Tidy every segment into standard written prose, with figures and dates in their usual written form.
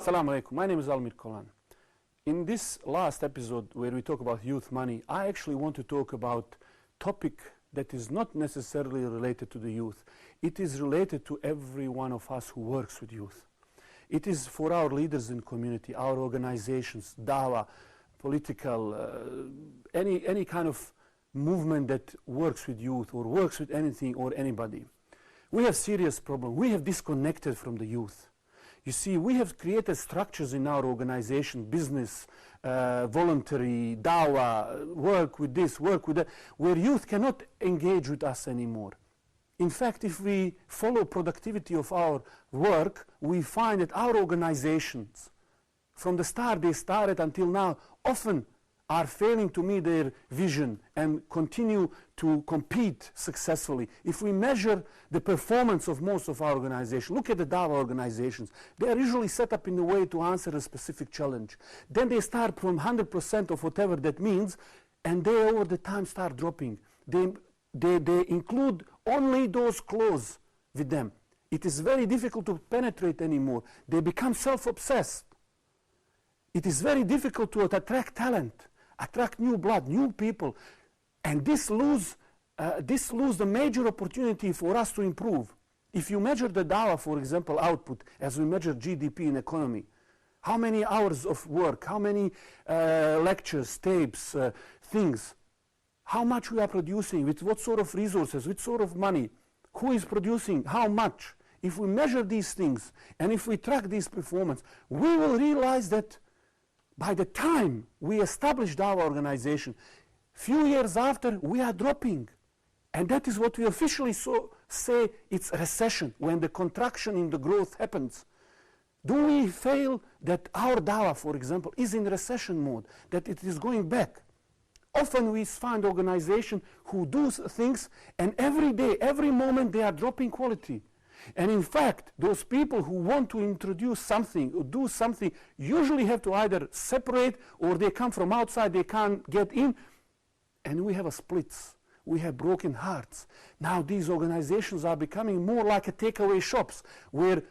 Assalamu alaikum. My name is Almir Colan. In this last episode where we talk about youth money, I actually want to talk about a topic that is not necessarily related to the youth. It is related to every one of us who works with youth. It is for our leaders in community, our organizations, dawah, political, any kind of movement that works with youth or works with anything or anybody. We have serious problem. We have disconnected from the youth. You see, we have created structures in our organization, business, voluntary, dawah, work with this, work with that, where youth cannot engage with us anymore. In fact, if we follow productivity of our work, we find that our organizations, from the start they started until now, often are failing to meet their vision and continue to compete successfully. If we measure the performance of most of our organizations, look at the dawah organizations, they are usually set up in a way to answer a specific challenge. Then they start from 100% of whatever that means, and they over the time start dropping. They include only those close with them. It is very difficult to penetrate anymore. They become self-obsessed. It is very difficult to attract talent, attract new blood, new people, and this lose the major opportunity for us to improve. If you measure the dawah, for example, output, as we measure GDP in economy, how many hours of work, how many lectures, tapes, things, how much we are producing, with what sort of resources, with sort of money, who is producing, how much. If we measure these things and if we track this performance, we will realize that by the time we established our organization, few years after, we are dropping. And that is what we officially say it's recession, when the contraction in the growth happens. Do we feel that our dawah, for example, is in recession mode, that it is going back? Often we find organizations who do things, and every day, every moment, they are dropping quality. And in fact, those people who want to introduce something or do something usually have to either separate, or they come from outside, they can't get in, and we have a splits. We have broken hearts. Now these organizations are becoming more like a takeaway shops, where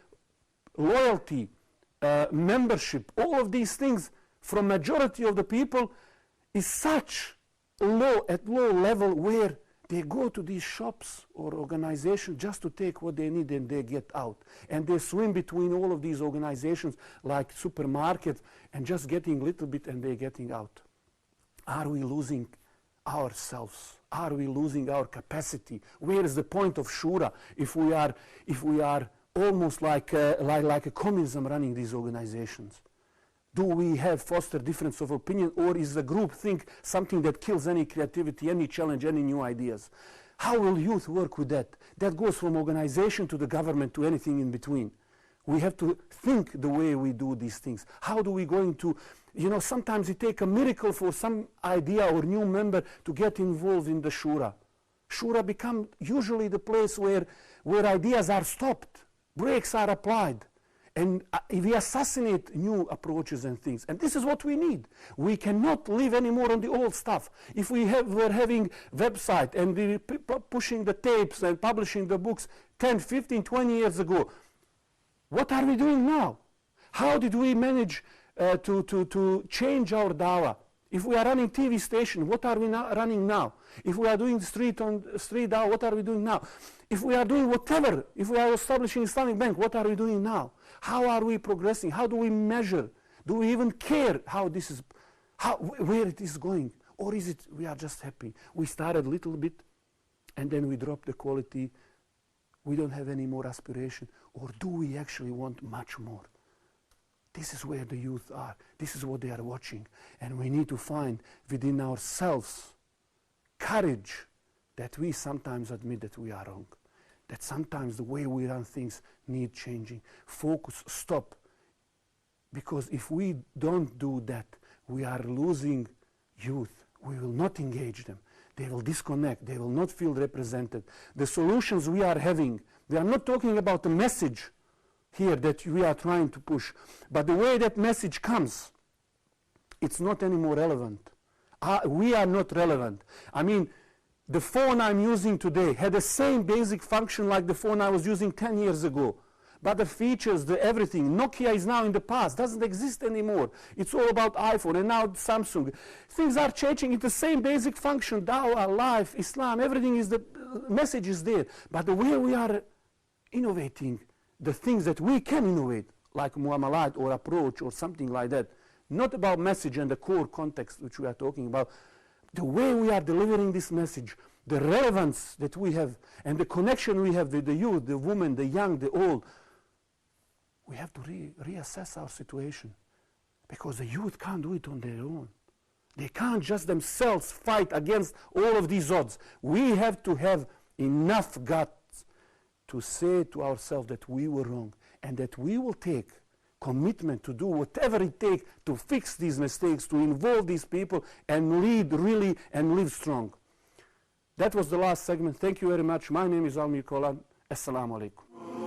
loyalty, membership, all of these things from majority of the people is such low level, where they go to these shops or organizations just to take what they need and they get out. And they swim between all of these organizations like supermarkets and just getting a little bit and they're getting out. Are we losing ourselves? Are we losing our capacity? Where is the point of shura if we are almost like a communism running these organizations? Do we have foster difference of opinion, or is the group think something that kills any creativity, any challenge, any new ideas? How will youth work with that? That goes from organization to the government to anything in between. We have to think the way we do these things. How do we going to, sometimes it takes a miracle for some idea or new member to get involved in the shura. Shura becomes usually the place where ideas are stopped, brakes are applied. And we assassinate new approaches and things. And this is what we need. We cannot live anymore on the old stuff. If we're having website and we're pushing the tapes and publishing the books 10, 15, 20 years ago, what are we doing now? How did we manage to change our dawah? If we are running TV station, what are we running now? If we are doing street dawah, what are we doing now? If we are doing whatever, if we are establishing Islamic Bank, what are we doing now? How are we progressing? How do we measure? Do we even care how this is, where it is going? Or is it we are just happy? We started a little bit and then we drop the quality. We don't have any more aspiration. Or do we actually want much more? This is where the youth are. This is what they are watching. And we need to find within ourselves courage that we sometimes admit that we are wrong. That sometimes the way we run things need changing. Focus, stop. Because if we don't do that, we are losing youth. We will not engage them. They will disconnect. They will not feel represented. The solutions we are having, we are not talking about the message here that we are trying to push, but the way that message comes, it's not anymore relevant. We are not relevant. I mean, the phone I'm using today had the same basic function like the phone I was using 10 years ago. but the features, the everything. Nokia is now in the past, doesn't exist anymore. It's all about iPhone and now Samsung. Things are changing. It's the same basic function, Dawah, life, Islam, everything is, the message is there. But the way we are innovating, the things that we can innovate, like muamalat or approach or something like that, not about message and the core context which we are talking about, the way we are delivering this message, the relevance that we have and the connection we have with the youth, the women, the young, the old, we have to reassess our situation, because the youth can't do it on their own. They can't just themselves fight against all of these odds. We have to have enough guts to say to ourselves that we were wrong and that we will take commitment to do whatever it takes to fix these mistakes, to involve these people and lead really and live strong. That was the last segment. Thank you very much. My name is Almir Colan. Assalamu alaikum.